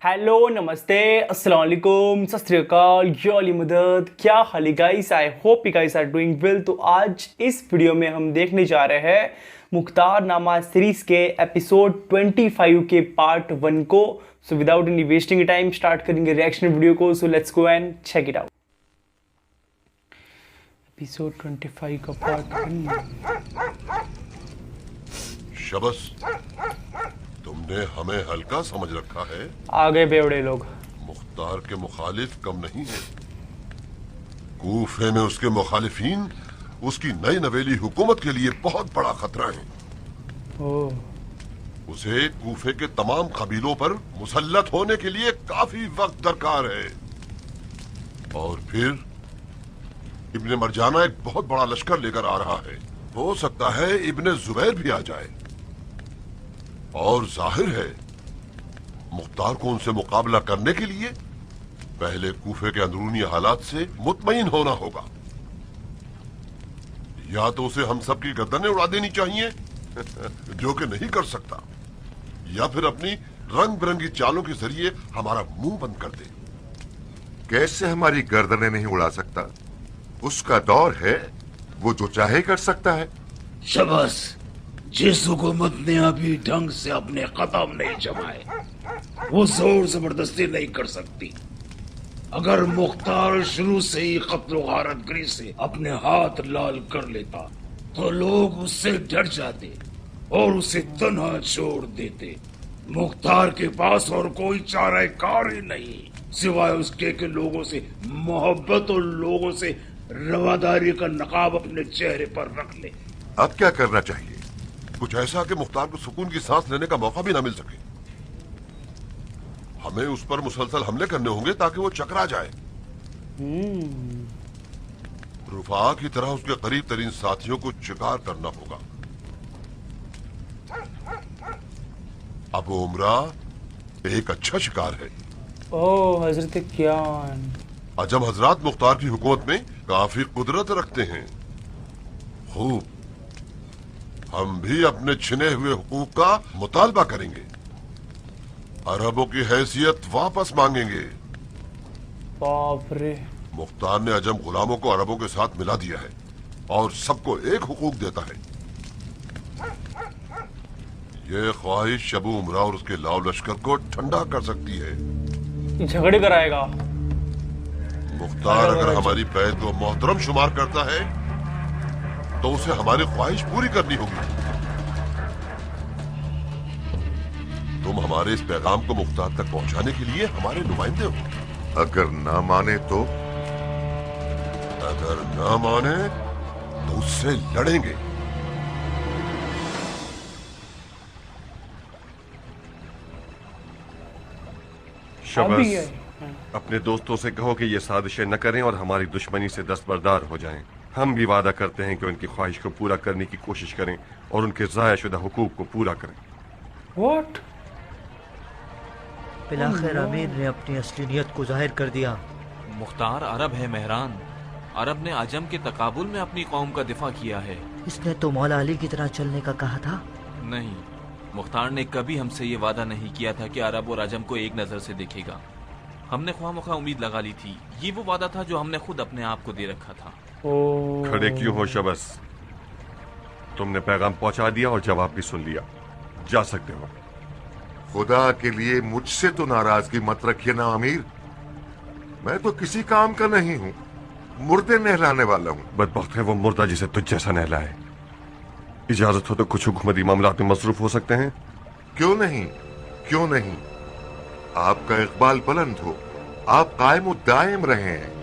Hello नमस्ते अस्सलाम वालेकुम सत श्री अकाल योली मदद क्या हाल है guys. I hope you guys are doing well. तो आज इस वीडियो में हम देखने जा रहे हैं मुख्तार नामा सीरीज के एपिसोड 25 के पार्ट 1 को। So without any wasting time start करेंगे रिएक्शन वीडियो को। So let's go and check it out. Episode 25 का पार्ट 1। शबस, तुमने हमें हल्का समझ रखा है। आ गए बेवड़े लोग। मुख्तार के मुखालिफ कम नहीं है। कूफे में उसके मुखालिफिन उसकी नई नवेली हुकूमत के लिए बहुत बड़ा खतरा है। उसे कूफे के तमाम कबीलों पर मुसल्लत होने के लिए काफी वक्त दरकार है। और फिर इब्ने मरजाना एक बहुत बड़ा लश्कर लेकर आ रहा है। हो सकता है इब्ने जुबैर भी आ जाए। और जाहिर है मुख्तार को उनसे मुकाबला करने के लिए पहले कूफे के अंदरूनी हालात से मुतमईन होना होगा। या तो उसे हम सब की गर्दनें उड़ा देनी चाहिए जो कि नहीं कर सकता, या फिर अपनी रंग बिरंगी चालों के जरिए हमारा मुंह बंद कर दे। कैसे हमारी गर्दनें नहीं उड़ा सकता? उसका दौर है, वो जो चाहे कर सकता है। शबस, जिस हुकूमत ने अभी ढंग से अपने कदम नहीं जमाए वो जोर जबरदस्ती नहीं कर सकती। अगर मुख्तार शुरू से ही कत्ल गारतगिरी से अपने हाथ लाल कर लेता तो लोग उससे डर जाते और उसे तन्हा छोड़ देते। मुख्तार के पास और कोई चाराकार ही नहीं सिवाय उसके के लोगों से मोहब्बत और लोगों से रवादारी का नकाब अपने चेहरे पर रख ले। अब क्या करना चाहिए? कुछ ऐसा कि मुख्तार को सुकून की सांस लेने का मौका भी ना मिल सके। हमें उस पर मुसलसल हमले करने होंगे ताकि वो चकरा जाए। रुफा की तरह उसके करीब तरीन साथियों को शिकार करना होगा। अब उमरा एक अच्छा शिकार है। ओह हजरत क्यान। अजम हजरात मुख्तार की हुकूमत में काफी कुदरत रखते हैं। खूब, हम भी अपने छिने हुए हुकूक का मुतालबा करेंगे। अरबों की हैसियत वापस मांगेंगे। बाप रे। मुख्तार ने अजम गुलामों को अरबों के साथ मिला दिया है और सबको एक हुकूक देता है। ये ख्वाहिश शबू उमरा और उसके लाव लश्कर को ठंडा कर सकती है। झगड़े कराएगा। मुख्तार अगर हमारी बैत को मोहतरम शुमार करता है तो उसे हमारी ख्वाहिश पूरी करनी होगी। तुम हमारे इस पैगाम को मुख्तार तक पहुंचाने के लिए हमारे नुमाइंदे हो। अगर ना माने तो? अगर ना माने तो उससे लड़ेंगे। शबस, अपने दोस्तों से कहो कि ये साजिशें न करें और हमारी दुश्मनी से दस्तबरदार हो जाएं। हम भी वादा करते हैं कि उनकी ख्वाहिश को पूरा करने की कोशिश करें और उनके ज़ायशुदा हुकूक को पूरा करें। What? बिलाखिर अमीर ने अपनी असली नियत को जाहिर कर दिया। मुख्तार अरब है मेहरान। अरब ने अजम के तकाबुल में अपनी कौम का दिफा किया है। इसने तो मौला अली की तरह चलने का कहा था। नहीं, मुख्तार ने कभी हमसे ये वादा नहीं किया था कि अरब और अजम को एक नजर से देखेगा। हमने ख्वामख्वा उम्मीद लगा ली थी। ये वो वादा था जो हमने खुद अपने आप को दे रखा था। खड़े क्यों हो शबस? तुमने पैगाम पहुंचा दिया और जवाब भी सुन लिया। जा सकते हो। खुदा के लिए मुझसे तो नाराजगी मत रखिए ना अमीर। मैं तो किसी काम का नहीं हूँ, मुर्दे नहलाने वाला हूँ। बदबख्त है वो मुर्दा जिसे तुझ जैसा नहलाए। इजाजत हो तो कुछ हुकूमती मामलात में मसरूफ हो सकते हैं। क्यों नहीं, क्यों नहीं। आपका इकबाल बुलंद हो, आप कायम दायम रहे हैं।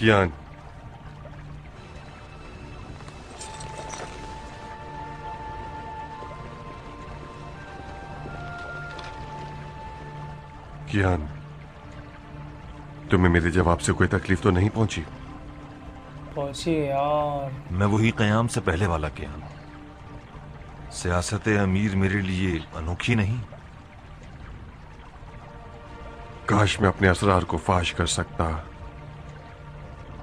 कियान, कियान, तुम्हें मेरे जवाब से कोई तकलीफ तो नहीं पहुंची? पहुंची यार। मैं वही कयाम से पहले वाला कियान। सियासत अमीर मेरे लिए अनोखी नहीं। काश मैं अपने असरार को फाश कर सकता,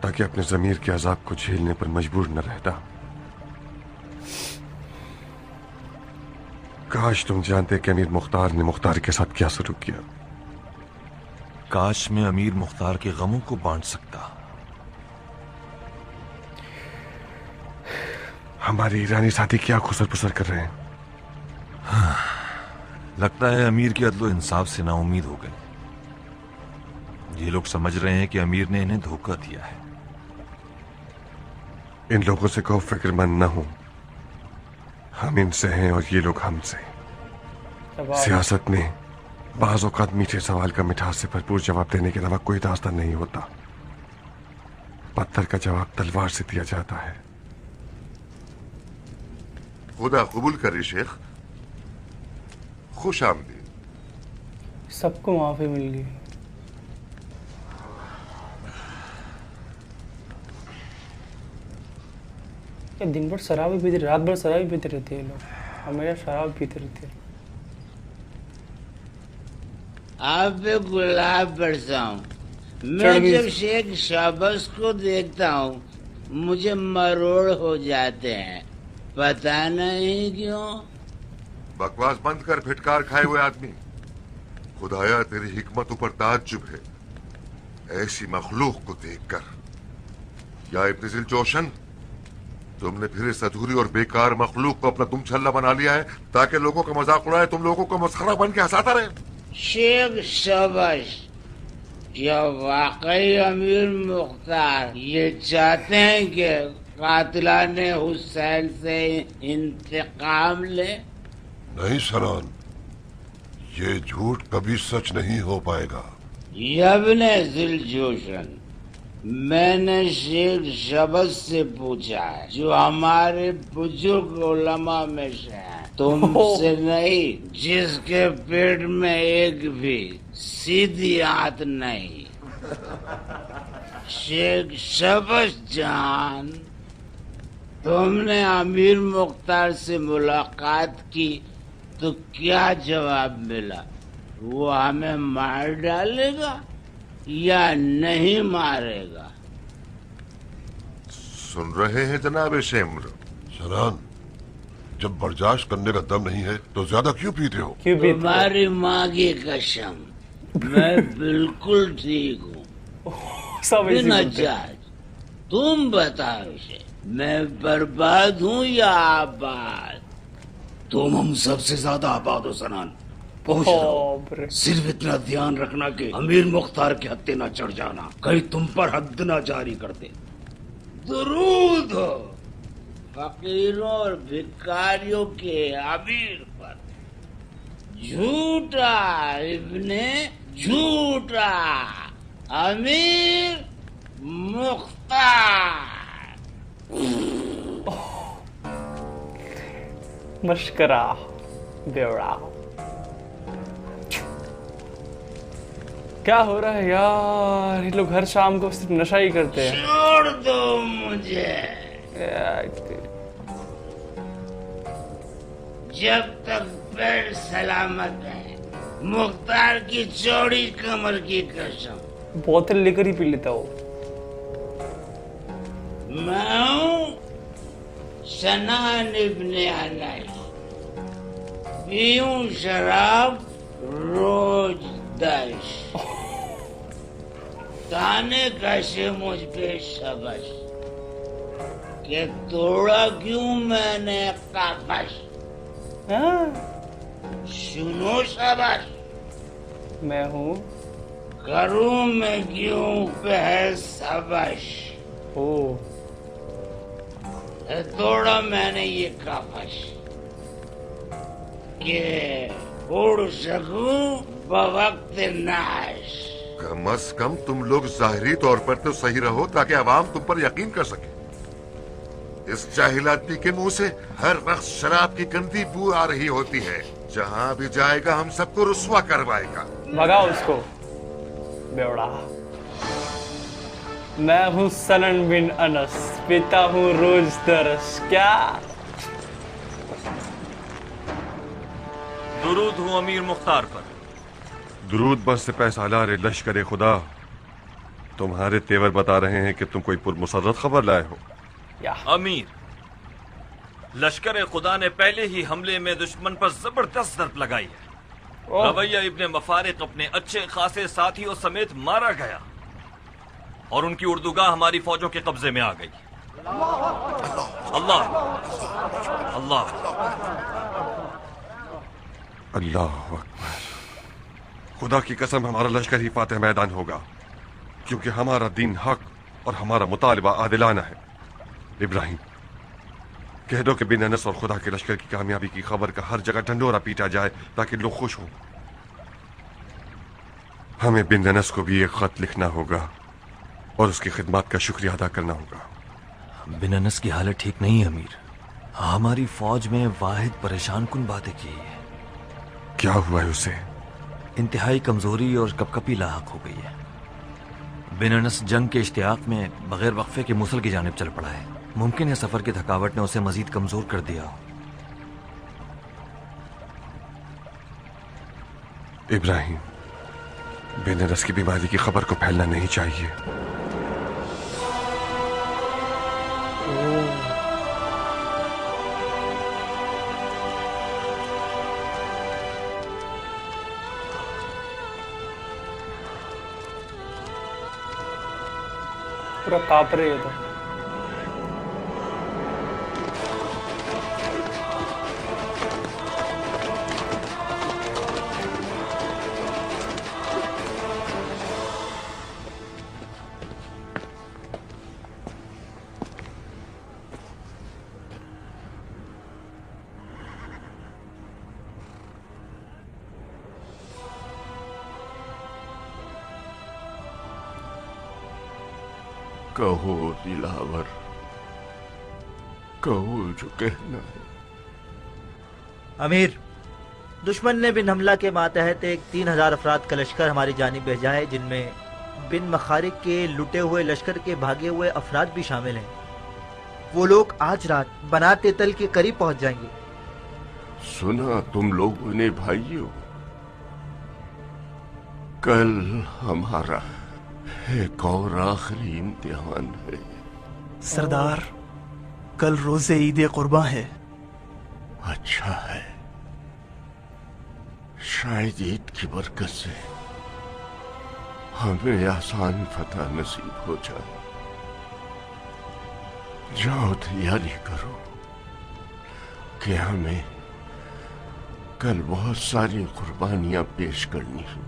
ताकि अपने जमीर के अजाब को झेलने पर मजबूर न रहता। काश तुम जानते कि अमीर मुख्तार ने मुख्तार के साथ क्या सलूक किया। काश मैं अमीर मुख्तार के गमों को बांट सकता। हमारी ईरानी साथी क्या खुसर पुसर कर रहे हैं। लगता है अमीर की अदलो इंसाफ से नाउम्मीद हो गए। ये लोग समझ रहे हैं कि अमीर ने इन्हें धोखा दिया है। इन लोगों से कहो फिक्रमंद न हो, हम इनसे हैं और ये लोग हमसे। सियासत में बाज़ औक़ात मीठे सवाल का मिठास से भरपूर जवाब देने के अलावा कोई रास्ता नहीं होता। पत्थर का जवाब तलवार से दिया जाता है। खुदा कबूल करे शेख, खुश आमदीद। सबको माफी मिल गई। क्या दिन भर शराब ही पीते, रात भर शराब ही पीते रहते हैं लोग, हमेशा शराब पीते रहते हैं। आप पे गुलाब बरसाऊं। मैं जब शेख शाबाश को देखता हूँ मुझे मरोड़ हो जाते हैं, पता नहीं क्यों। बकवास बंद कर फिटकार खाए हुए आदमी। खुदाया तेरी हिकमत ऊपर ताज्जुब है ऐसी मखलूक को देखकर। या इब्न जिल जोशन, तुमने फिर इस अधूरी और बेकार मखलूक को अपना दुम छल्ला बना लिया है ताकि लोगों का मजाक उड़ाए, तुम लोगों को मस्खरा बन के हंसाता रहे। शेख शाबाश, क्या वाकई अमीर मुख्तार ये चाहते हैं कि कातिलाने हुसैन से इंतकाम ले? नहीं सरान, ये झूठ कभी सच नहीं हो पाएगा। यब्ने जिलजोशन, मैंने शेख शबज से पूछा है जो हमारे बुजुर्ग उलमा में से हैं, तुमसे नहीं जिसके पेट में एक भी सीधी आंत नहीं। शेख शबज जान, तुमने अमीर मुख्तार से मुलाकात की तो क्या जवाब मिला? वो हमें मार डालेगा या नहीं मारेगा? सुन रहे हैं जनाब शेम्र? सरान, जब बर्दाश्त करने का दम नहीं है तो ज्यादा क्यों पीते हो? तुम्हारी माँ की कसम, मैं बिल्कुल ठीक हूँ। बिना जांच तुम बताओ उसे, मैं बर्बाद हूँ या आबाद? तुम हम सबसे ज्यादा आबाद हो सनान। पहुंच जाओ। सिर्फ इतना ध्यान रखना कि अमीर मुख्तार के हत्थे न चढ़ जाना, कहीं तुम पर हद न जारी कर दे। दुरूद हो फकीरों और भिखारियों के अमीर पर। झूठा इब्ने झूठा अमीर मुख्तार। मशकरा बेवड़ा। क्या हो रहा है यार, ये लोग हर शाम को सिर्फ नशा ही करते हैं। छोड़ दो मुझे। जब तक पैर सलामत है, मुख्तार की चौड़ी कमर की कसम। बोतल लेकर ही पी लेता हो। मैं हूँ सनान इब्ने अनस, पीऊं शराब रोज 10। ताने कैसे मुझ पे शबश के तोड़ा क्यों मैंने काफश? सुनो शबश, मैं हूँ करूँ मैं क्यों बहस सबश? ओ तोड़ा मैंने ये काफश के उड़ सकूं बवक्त नाश। कम अज कम तुम लोग जाहिरी तौर पर तो सही रहो ताकि अवाम तुम पर यकीन कर सके। इस जाहिल आदमी के मुंह से हर वक्त शराब की गंदी बू आ रही होती है। जहां भी जाएगा हम सबको रुस्वा करवाएगा। भगाओ उसको बेवड़ा। मैं हूँ सनन बिन अनस, पीता हूँ रोज दरस। क्या दुरूद हूँ अमीर मुख्तार पर। दुरूद बस से पैसा ला रे लश्कर खुदा। तुम्हारे तेवर बता रहे हैं कि तुम कोई पुरमुसर्रत खबर लाए हो। अमीर, लश्कर खुदा ने पहले ही हमले में दुश्मन पर जबरदस्त दर्द लगाई है। रवैया इब्ने मफारिक अपने अच्छे खासे साथियों समेत मारा गया और उनकी उर्दूगाह हमारी फौजों के कब्जे में आ गई। अल्लाह अल्लाह अल्लाह अकबर। खुदा की कसम, हमारा लश्कर ही फातेह मैदान होगा, क्योंकि हमारा दीन हक और हमारा मुतालिबा आदिलाना है। इब्राहिम, कह दो कि बिन अनस और खुदा के लश्कर की कामयाबी की खबर का हर जगह ढंढोरा पीटा जाए ताकि लोग खुश हों। हमें बिन अनस को भी एक खत लिखना होगा और उसकी खिदमत का शुक्रिया अदा करना होगा। बिन अनस की हालत ठीक नहीं है अमीर। हमारी फौज में वाहिद परेशान कुन बातें की है। क्या हुआ है उसे? इंतहाई कमजोरी और कपकपी लाहक हो गई है। बिन अनस जंग के इश्तियाक में बगैर वक्फे के मूसल की जानिब चल पड़ा है। मुमकिन है सफर की थकावट ने उसे मजीद कमजोर कर दिया हो। इब्राहिम, बिन अनस की बीमारी की खबर को फैलना नहीं चाहिए। पूरा कांप रहे हो तो। कहो दिलावर, कहो जो कहना है। अमीर, दुश्मन ने बिन हमला के मातहत एक 3000 अफराद का लश्कर हमारी जानिब भेजा है, जिनमें बिन मखारिक के लुटे हुए लश्कर के भागे हुए अफराद भी शामिल हैं। वो लोग आज रात बनाते तल के करीब पहुंच जाएंगे। सुना तुम लोगों ने भाइयों, कल हमारा एक और आखिरी इम्तिहान है। सरदार, कल रोजे ईद कुर्बान है। अच्छा है, शायद ईद की बरकत से हमें आसान फतह नसीब हो जाए। जाओ तैयारी करो कि हमें कल बहुत सारी कुर्बानियां पेश करनी है।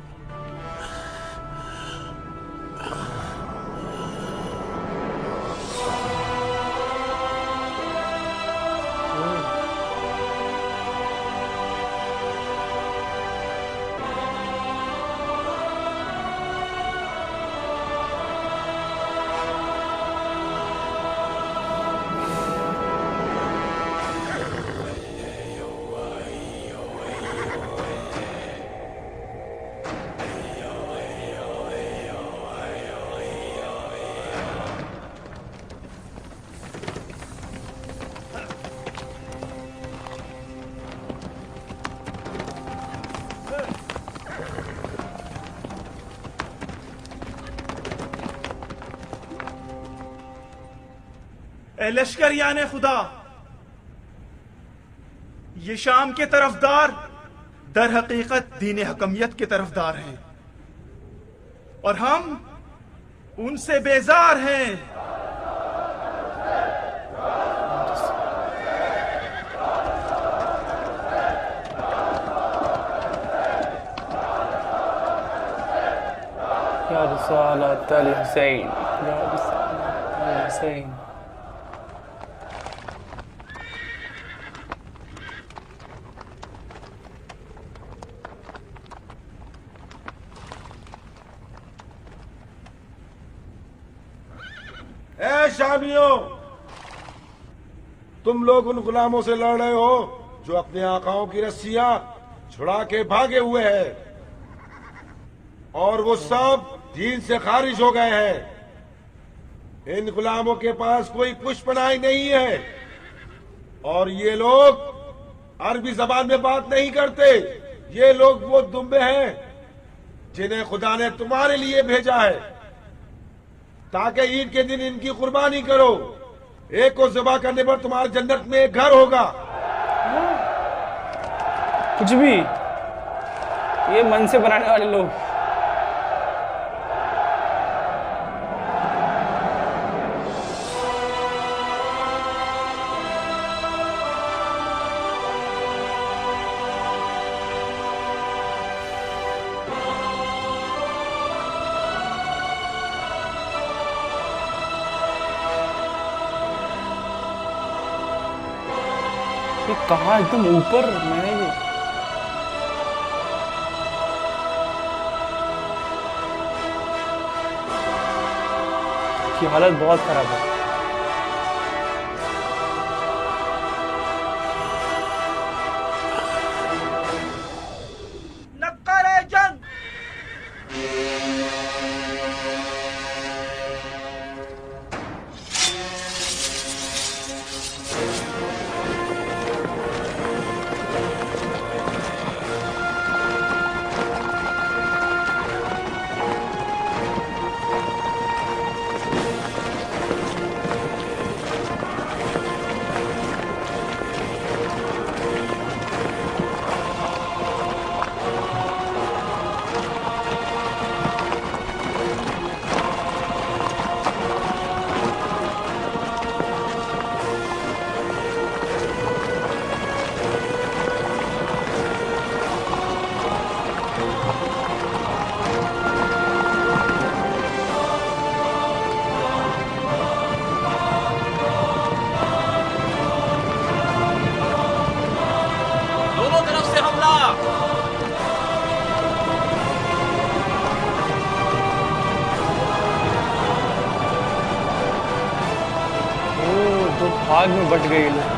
ए लश्कर याने खुदा, ये शाम के तरफदार दर हकीकत दीन हकमियत के तरफदार हैं और हम उनसे बेजार हैं। या रिसालत अल हुसैन, या रिसालत अल हुसैन। ए शामियों, तुम लोग उन गुलामों से लड़ रहे हो जो अपने आकाओं की रस्सियां छुड़ा के भागे हुए हैं, और वो सब दीन से खारिज हो गए हैं। इन गुलामों के पास कोई पुष्पनाई नहीं है और ये लोग अरबी जबान में बात नहीं करते। ये लोग वो दुम्बे हैं जिन्हें खुदा ने तुम्हारे लिए भेजा है। ताकि ईद के दिन इनकी कुर्बानी करो। एक को ज़िबा करने पर तुम्हारे जन्नत में एक घर होगा। कुछ भी, ये मन से बनाने वाले लोग। ये कहाँ एकदम ऊपर मैंने की हालत बहुत खराब है। नक्कारे जंग। भाग में बट गए लोग।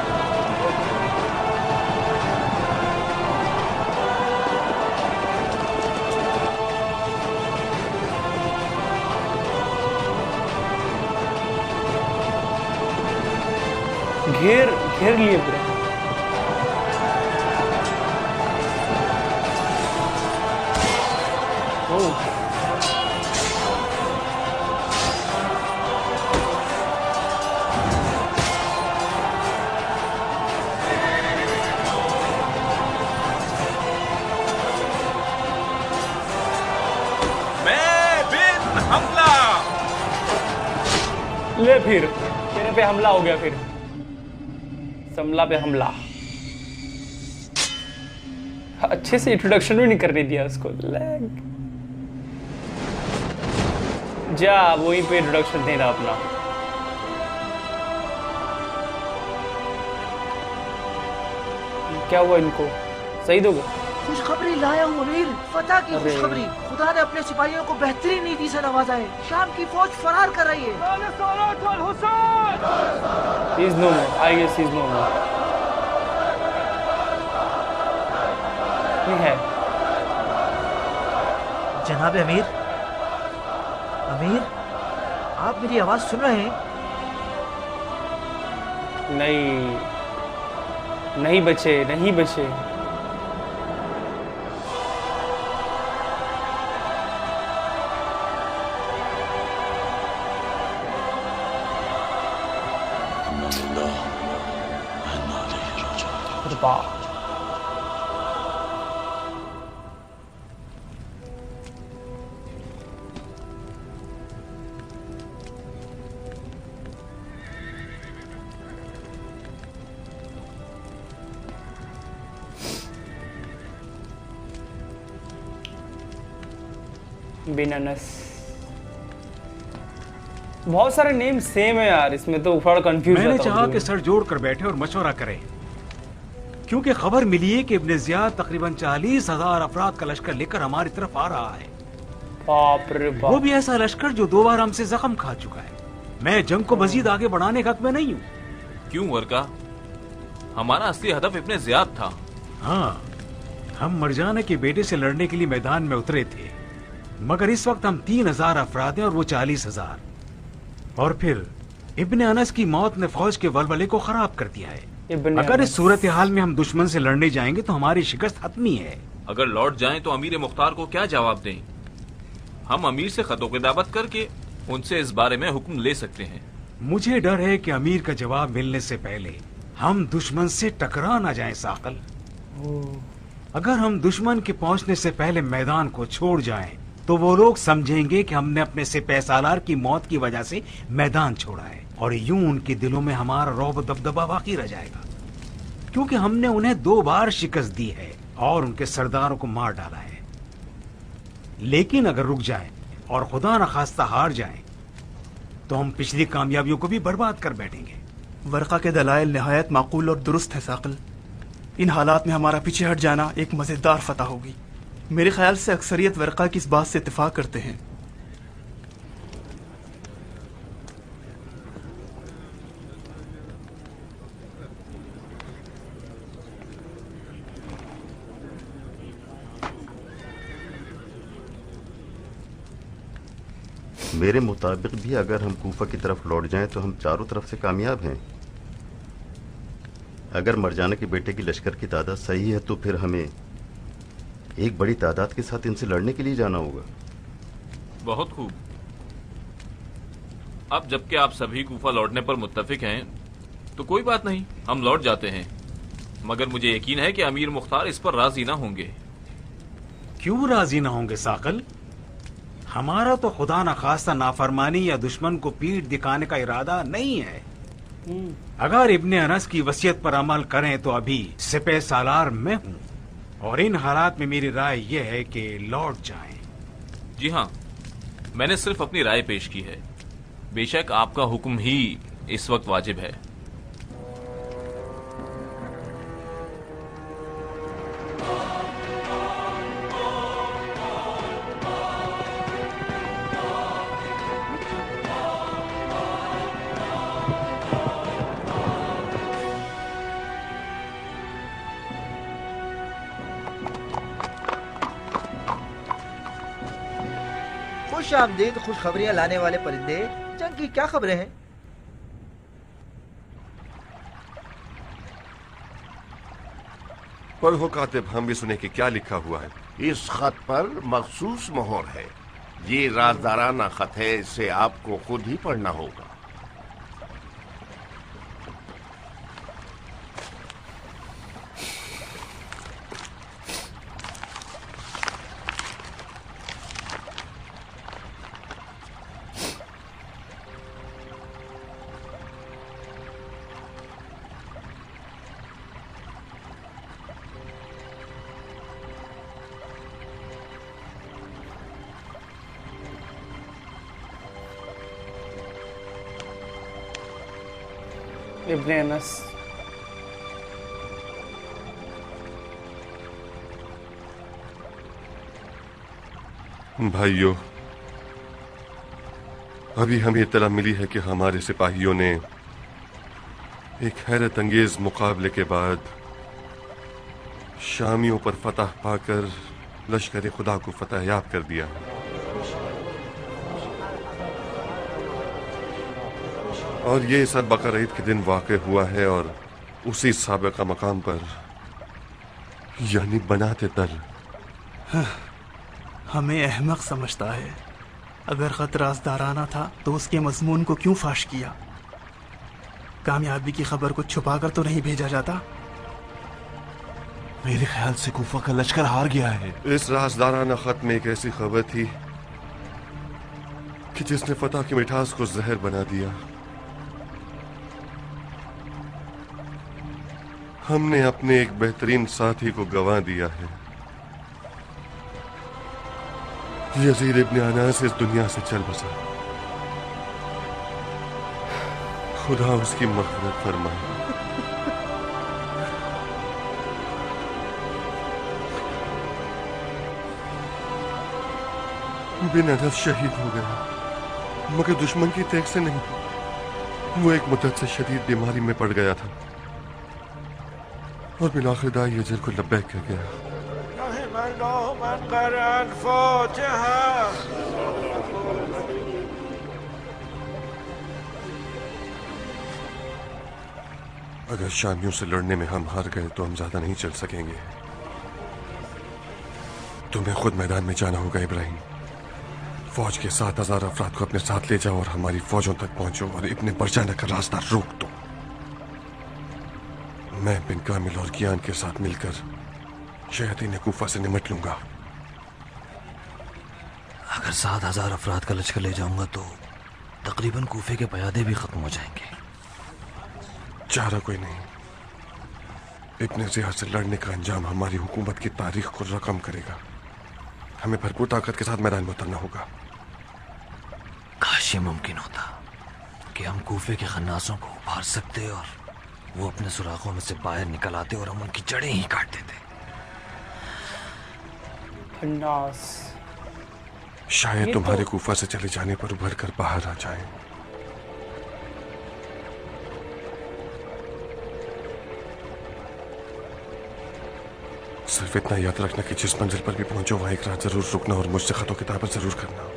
घेर लिए पूरा। ले फिर तेरे पे हमला हो गया, फिर समला पे हमला। अच्छे से इंट्रोडक्शन भी नहीं करने दिया उसको। लैग जा वहीं पे इंट्रोडक्शन देना अपना। क्या हुआ इनको? शहीद हो गए? खुशखबरी लाया हूँ अमीर, फतह की खुशखबरी। खुदा ने अपने सिपाहियों को बेहतरीन नीति से नवाजा है। शाम की फौज फरार कर रही है। He's no more. I guess he's no more. नहीं है। जनाब अमीर, अमीर आप मेरी आवाज सुन रहे हैं? नहीं बचे, नहीं बचे। बिनानस। बहुत सारे नेम सेम है यार, इसमें तो थोड़ा कंफ्यूज। मैंने चाहा कि सर जोड़ कर बैठे और मशवरा करें, क्योंकि खबर मिली है कि इब्ने ज़ियाद तकरीबन 40,000 अफराद का लश्कर लेकर हमारी तरफ आ रहा है। बाप रे बाप। वो भी ऐसा लश्कर जो 2 बार हमसे जख्म खा चुका है। मैं जंग को मजीद आगे बढ़ाने का हक में नहीं हूँ। क्यों वर्का? हमारा असली हदफ इब्ने ज़ियाद था। हाँ, हम मरजाना के बेटे से लड़ने के लिए मैदान में उतरे थे, मगर इस वक्त हम 3,000 अफराद हैं और वो 40,000। और फिर इब्ने अनस की मौत ने फौज के वलवले को खराब कर दिया है। अगर इस सूरत हाल में हम दुश्मन से लड़ने जाएंगे तो हमारी शिकस्त हतमी है। अगर लौट जाएं तो अमीर मुख्तार को क्या जवाब दें? हम अमीर से खतों की दावत करके उनसे इस बारे में हुक्म ले सकते हैं। मुझे डर है कि अमीर का जवाब मिलने से पहले हम दुश्मन से टकरा ना जाएं साकल। अगर हम दुश्मन के पहुंचने से पहले मैदान को छोड़ जाएं, तो वो लोग समझेंगे कि हमने अपने सिपह सालार की मौत की वजह से मैदान छोड़ा है, और यूं उनके दिलों में हमारा रौब दबदबा बाकी रह जाएगा, क्योंकि हमने उन्हें 2 बार शिकस्त दी है और उनके सरदारों को मार डाला है। लेकिन अगर रुक जाएं और खुदा न खास्ता हार जाएं, तो हम पिछली कामयाबियों को भी बर्बाद कर बैठेंगे। वर्का के दलाइल निहायत माकूल और दुरुस्त है साकल। इन हालात में हमारा पीछे हट जाना एक मजेदार फतह होगी। मेरे ख्याल से अक्सरियत वर्का की इस बात से इत्तेफाक करते हैं। मेरे मुताबिक भी अगर हम कूफा की तरफ लौट जाएं तो हम चारों तरफ से कामयाब हैं। अगर मरजाना के बेटे की लश्कर की तादाद सही है तो फिर हमें एक बड़ी तादाद के साथ इनसे लड़ने के लिए जाना होगा। बहुत खूब। अब जबकि आप सभी कूफा लौटने पर मुत्तफिक हैं, तो कोई बात नहीं, हम लौट जाते हैं। मगर मुझे यकीन है कि अमीर मुख्तार इस पर राजी ना होंगे। क्यों राजी ना होंगे साकल? हमारा तो खुदा न खास्ता नाफरमानी या दुश्मन को पीठ दिखाने का इरादा नहीं है। अगर इब्ने अनस की वसीयत पर अमल करें तो अभी सिपह सालार में हूँ, और इन हालात में मेरी राय यह है कि लौट जाएं। जी हाँ, मैंने सिर्फ अपनी राय पेश की है। बेशक आपका हुक्म ही इस वक्त वाजिब है। खुश आमदीद खुशखबरियां लाने वाले परिंदे, जंग की क्या खबरें हैं? पढ़ो कातिब, हम भी सुने कि क्या लिखा हुआ है। इस खत पर मखसूस मोहर है। ये राजदाराना खत है, इसे आपको खुद ही पढ़ना होगा। इब्ने अनस। भाइयों, अभी हमें इत्तला मिली है कि हमारे सिपाहियों ने एक हैरत अंगेज मुकाबले के बाद शामियों पर फतह पाकर लश्कर खुदा को फतह याब कर दिया। और ये सब बकर ईद के दिन वाक़ हुआ है, और उसी साबिक़ा मकाम पर, यानी बनाते दर। हमें अहमक समझता है। अगर खत राजदाराना था तो उसके मजमून को क्यों फाश किया? कामयाबी की खबर को छुपाकर तो नहीं भेजा जाता। मेरे ख्याल से कूफा का लश्कर हार गया है। इस राजदाराना खत में एक ऐसी खबर थी कि जिसने फतह की मिठास को जहर बना दिया। हमने अपने एक बेहतरीन साथी को गंवा दिया है। यजीद इब्ने अनास इस दुनिया से चल बसा। खुदा उसकी मग़फ़िरत फरमाए। बिन अनस शहीद हो गया, मगर दुश्मन की तेग से नहीं। वो एक मुद्दत से शदीद बीमारी में पड़ गया था और बिलाखिर दाई अजल को लब्बैक कह गया। अगर शामियों से लड़ने में हम हार गए तो हम ज्यादा नहीं चल सकेंगे। तुम्हें खुद मैदान में जाना होगा इब्राहिम। फौज के 7,000 अफराद को अपने साथ ले जाओ और हमारी फौजों तक पहुंचो और इब्ने बरजाना का रास्ता रोक दो। मैं बिन कामिल और कियान के साथ मिलकर शयातीन कूफा से निमट लूंगा। अगर 7,000 अफराद का लश्कर ले जाऊंगा तो तकरीबन कूफे के पयादे भी खत्म हो जाएंगे। चारा कोई नहीं। इब्ने ज़ियाद से लड़ने का अंजाम हमारी हुकूमत की तारीख को रकम करेगा। हमें भरपूर ताकत के साथ मैदान में उतरना होगा। काश ये मुमकिन होता कि हम कूफे के खन्नासों को उभार सकते और वो अपने सुराखों में से बाहर निकल आते और हम उनकी जड़ें ही काट देते। खन्नास शायद तुम्हारे कूफा से चले जाने पर उभर कर बाहर आ जाएं। सिर्फ इतना याद रखना कि जिस मंजिल पर भी पहुंचो वहां एक रात जरूर रुकना और मुझसे खतो किताबत जरूर करना।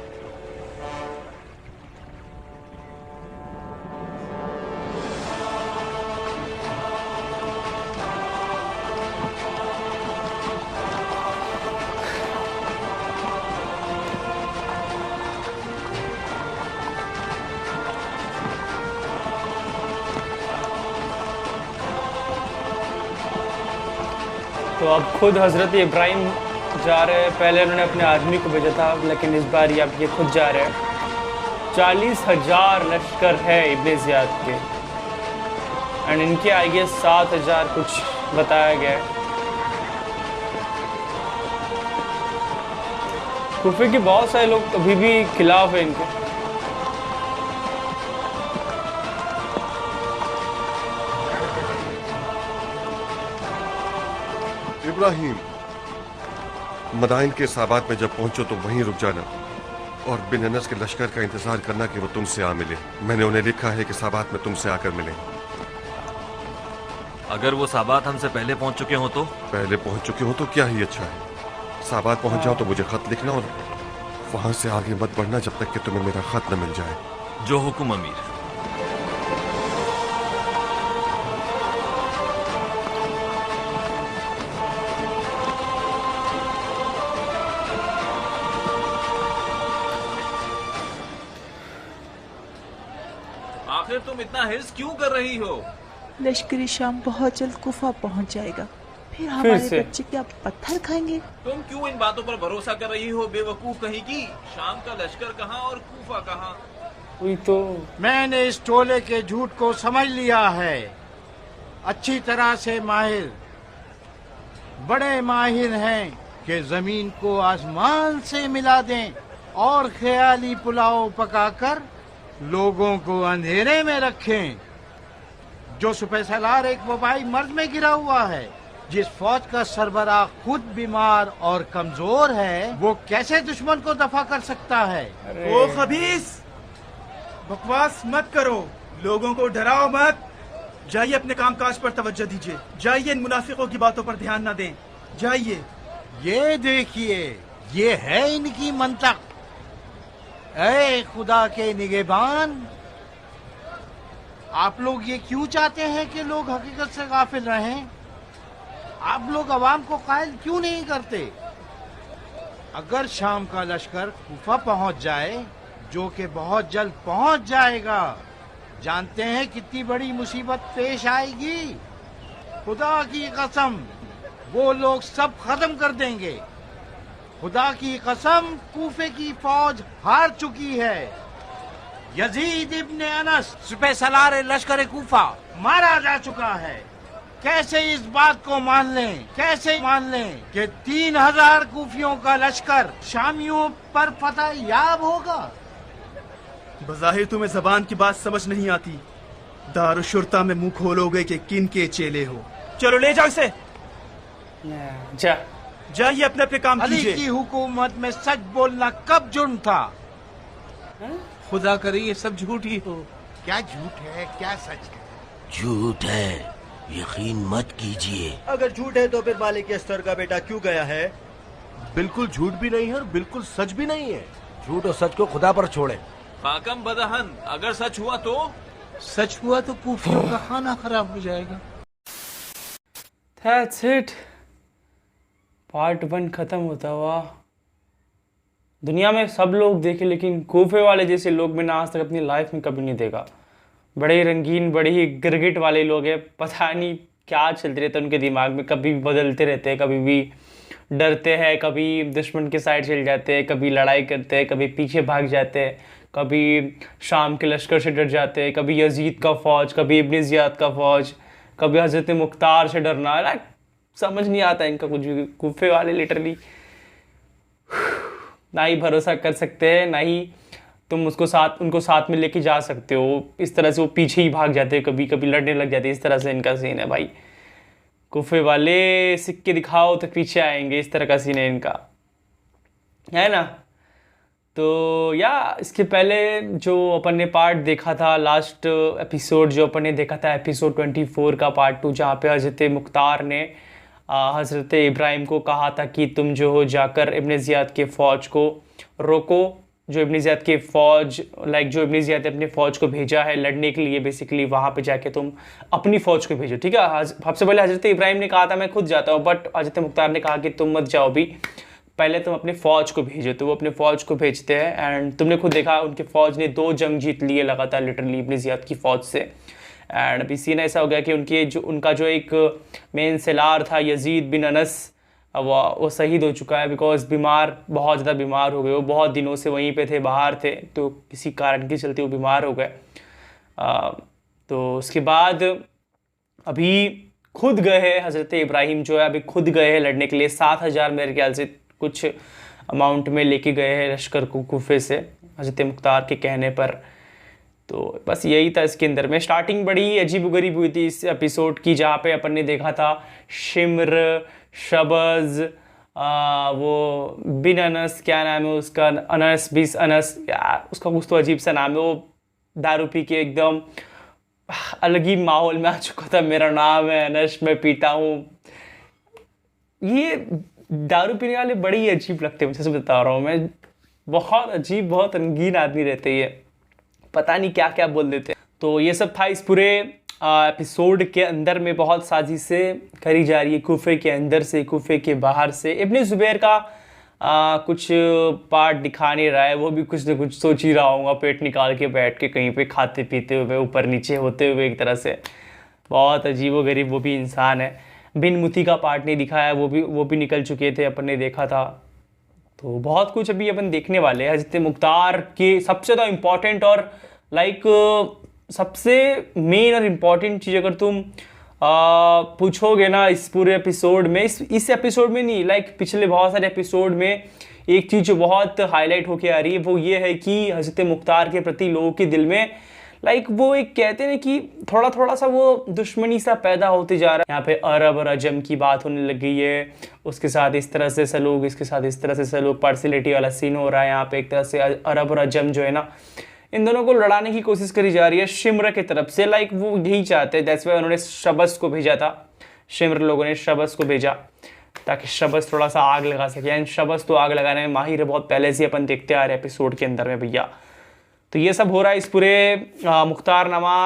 तो अब खुद हज़रत इब्राहिम जा रहे हैं। पहले उन्होंने अपने आदमी को भेजा था, लेकिन इस बार ये खुद जा रहे हैं। 40,000 लश्कर है इब्ने ज़ियाद के, एंड इनके आगे 7,000 कुछ बताया गया है। कूफे के बहुत सारे लोग अभी भी खिलाफ है इनके। इब्राहिम, मदाइन के साबात में जब पहुंचो तो वहीं रुक जाना और बिन अनस के लश्कर का इंतजार करना कि वो तुमसे आ मिले। मैंने उन्हें लिखा है कि साबात में तुमसे आकर मिले। अगर वो साबात हमसे पहले पहुंच चुके हो तो? पहले पहुंच चुके हो तो क्या ही अच्छा है। साबात पहुंच जाओ तो मुझे खत लिखना और वहां से आगे मत बढ़ना जब तक कि तुम्हें मेरा खत न मिल जाए। जो हुक्म अमीर। आखिर तुम इतना हिर्स क्यों कर रही हो? लश्करी शाम बहुत जल्द कुफा पहुंच जाएगा, फिर हमारे बच्चे क्या पत्थर खाएंगे? तुम क्यों इन बातों पर भरोसा कर रही हो बेवकूफ कहीं की? शाम का लश्कर कहाँ और कूफा कहाँ? वही तो। मैंने इस टोले के झूठ को समझ लिया है अच्छी तरह से। माहिर, बड़े माहिर हैं कि जमीन को आसमान से मिला दें और ख्याली पुलाव पकाकर लोगों को अंधेरे में रखें। जो सुपह सलार एक वबाई मर्ज में गिरा हुआ है, जिस फौज का सरबराह खुद बीमार और कमजोर है, वो कैसे दुश्मन को दफा कर सकता है? ओ खबीस, बकवास मत करो, लोगों को डराओ मत। जाइए अपने कामकाज पर तवज्जो दीजिए। जाइए इन मुनाफिकों की बातों पर ध्यान न दें। जाइए। ये देखिए, ये है इनकी मंतक। ऐ खुदा के निगहबान, आप लोग ये क्यों चाहते हैं कि लोग हकीकत से गाफिल रहें? आप लोग अवाम को कायल क्यों नहीं करते? अगर शाम का लश्कर कूफा पहुंच जाए, जो कि बहुत जल्द पहुंच जाएगा, जानते हैं कितनी बड़ी मुसीबत पेश आएगी? खुदा की कसम, वो लोग सब खत्म कर देंगे। खुदा की कसम, कूफे की फौज हार चुकी है। यजीद इब्ने अनस सुपह सलार लश्कर कूफा मारा जा चुका है। कैसे इस बात को मान लें, कैसे मान लें कि 3,000 कूफियों का लश्कर शामियों पर फतह याब होगा? बज़ाहिर तुम्हें जबान की बात समझ नहीं आती। दारुशुरता में मुंह खोलोगे कि किन के चेले हो। चलो ले जाओ इसे। जाइए अपने अपने काम कीजिए। अली की हुकूमत में सच बोलना कब जुर्म था? खुदा करे ये सब झूठ ही हो। क्या झूठ है, क्या सच है? झूठ है, यकीन मत कीजिए। अगर झूठ है तो फिर मालिक अस्तर का बेटा क्यों गया है? बिल्कुल झूठ भी नहीं है और बिल्कुल सच भी नहीं है। झूठ और सच को खुदा पर छोड़े। खाकम बदहन, अगर सच हुआ तो? सच हुआ तो कूफियों का खाना खराब हो जाएगा। That's it. पार्ट 1 खत्म होता हुआ दुनिया में सब लोग देखे लेकिन कोफे वाले जैसे लोग मैंने आज तक अपनी लाइफ में कभी नहीं देखा। बड़े ही रंगीन, बड़े ही गिरगिट वाले लोग हैं, पता नहीं क्या चलते रहते हैं उनके दिमाग में, कभी भी बदलते रहते हैं, कभी भी डरते हैं, कभी दुश्मन के साइड चले जाते हैं, कभी लड़ाई करते हैं, कभी पीछे भाग जाते हैं, कभी शाम के लश्कर से डर जाते हैं, कभी यजीद का फ़ौज, कभी इब्न ज़ियाद का फ़ौज, कभी हज़रत मुख्तार से डरना। ना समझ नहीं आता इनका कुछ भी। कूफे वाले लिटरली ना ही भरोसा कर सकते हैं, ना ही तुम उनको साथ में लेके जा सकते हो। इस तरह से वो पीछे ही भाग जाते हैं, कभी कभी लड़ने लग जाते हैं। इस तरह से इनका सीन है भाई। कूफे वाले सिक्के दिखाओ तो पीछे आएंगे, इस तरह का सीन है इनका, है ना। तो या इसके पहले जो अपन ने पार्ट देखा था, लास्ट एपिसोड जो अपन ने देखा था, एपिसोड 24 का पार्ट 2, जहाँ पे हज़रत मुख्तार ने हज़रत इब्राहिम को कहा था कि तुम जो हो जाकर इब्न ज़ियाद के फ़ौज को रोको। जो इब्न ज़ियाद के फ़ौज जो इब्न ज़ियाद ने अपने फ़ौज को भेजा है लड़ने के लिए, बेसिकली वहाँ पे जाके तुम अपनी फ़ौज को भेजो, ठीक है। सबसे पहले हज़रत इब्राहिम ने कहा था मैं खुद जाता हूँ, बट हज़रत मुख्तार ने कहा कि तुम मत जाओ भी, पहले तुम अपने फ़ौज को भेजो। तो वो अपने फ़ौज को भेजते हैं एंड तुमने खुद देखा उनके फ़ौज ने 2 जंग जीत लिए लगातार लिटरली इब्न ज़ियाद की फ़ौज से। एंड अभी सीन ऐसा हो गया कि उनका जो एक मेन सेलार था यजीद बिन अनस, वो शहीद हो चुका है बिकॉज बहुत ज़्यादा बीमार हो गए। वो बहुत दिनों से वहीं पे थे, बाहर थे, तो किसी कारण के चलते वो बीमार हो गए। तो उसके बाद अभी खुद गए हैं हज़रत इब्राहिम जो है, अभी खुद गए हैं लड़ने के लिए। 7,000 मेरे ख्याल से कुछ अमाउंट में लेके गए हैं लश्कर को कूफे से हज़रत मुख्तार के कहने पर। तो बस यही था इसके अंदर में। स्टार्टिंग बड़ी अजीब-गरीब हुई थी इस एपिसोड की, जहाँ पे अपन ने देखा था शिम्र, शबज़, वो बिन अनस, क्या नाम है उसका, अनस बिस अनस, उसका कुछ तो अजीब सा नाम है। वो दारू पी के एकदम अलग ही माहौल में आ चुका था। मेरा नाम है अनस, मैं पीता हूँ। ये दारू पीने वाले बड़ी ही अजीब लगते हैं, मुझे सब बता रहा हूँ मैं। बहुत अजीब, बहुत रंगीन आदमी रहते हैं, पता नहीं क्या क्या बोल देते हैं। तो ये सब था इस पूरे एपिसोड के अंदर में। बहुत साजिशें करी जा रही है कूफे के अंदर से, कूफे के बाहर से। इब्न ज़ुबैर का कुछ पार्ट दिखा नहीं रहा है, वो भी कुछ न कुछ सोच ही रहा होगा, पेट निकाल के बैठ के कहीं पे खाते पीते हुए, ऊपर नीचे होते हुए, एक तरह से बहुत अजीबोगरीब वो भी इंसान है। बिन मुती का पार्ट नहीं दिखाया, वो भी निकल चुके थे, अपन ने देखा था। तो बहुत कुछ अभी अपन देखने वाले हैं। हज़रत मुख्तार के सबसे ज़्यादा इम्पॉर्टेंट और सबसे मेन और इम्पॉर्टेंट चीज़ अगर तुम पूछोगे ना इस पूरे एपिसोड में, इस एपिसोड में नहीं, पिछले बहुत सारे एपिसोड में एक चीज़ जो बहुत हाईलाइट होके आ रही है वो ये है कि हज़रत मुख्तार के प्रति लोगों के दिल में वो एक कहते हैं कि थोड़ा थोड़ा सा वो दुश्मनी सा पैदा होते जा रहा है। यहाँ पे अरब और अजम की बात होने लग गई है, उसके साथ इस तरह से सलूक, इसके साथ इस तरह से सलूक, पार्सिलिटी वाला सीन हो रहा है यहाँ पे। एक तरह से अरब और अजम जो है ना, इन दोनों को लड़ाने की कोशिश करी जा रही है शिम्र की तरफ से। वो यही चाहते हैं, दैट्स वाई उन्होंने शबज़ को भेजा था। शिम्र लोगों ने शबज़ को भेजा ताकि शबज़ थोड़ा सा आग लगा सके। एंड शबज़ तो आग लगाने में माहिर है, बहुत पहले से अपन देखते आ रहे एपिसोड के अंदर में भैया। तो ये सब हो रहा है इस पूरे मुख्तारनामा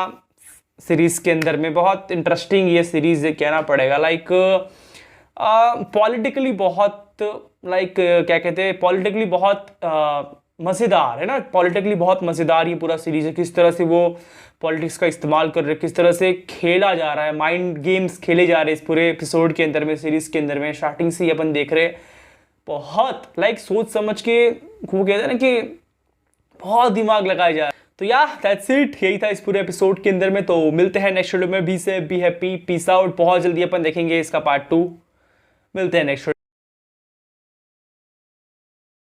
सीरीज़ के अंदर में। बहुत इंटरेस्टिंग ये सीरीज़ कहना पड़ेगा। पॉलिटिकली बहुत क्या कहते हैं, पॉलिटिकली बहुत मज़ेदार है ना। पॉलिटिकली बहुत मज़ेदार ये पूरा सीरीज़ है। किस तरह से वो पॉलिटिक्स का इस्तेमाल कर रहे हैं, किस तरह से खेला जा रहा है, माइंड गेम्स खेले जा रहे हैं इस पूरे एपिसोड के अंदर में, सीरीज़ के अंदर में। स्टार्टिंग से ही अपन देख रहे हैं बहुत सोच समझ के, वो कहते हैं ना कि बहुत दिमाग लगाया जा रहा है। तो दैट्स इट, यही था इस पूरे एपिसोड के अंदर में। तो मिलते हैं नेक्स्ट वीडियो में। बी से बी हैप्पी, पीस आउट। बहुत जल्दी अपन देखेंगे इसका पार्ट 2। मिलते हैं नेक्स्ट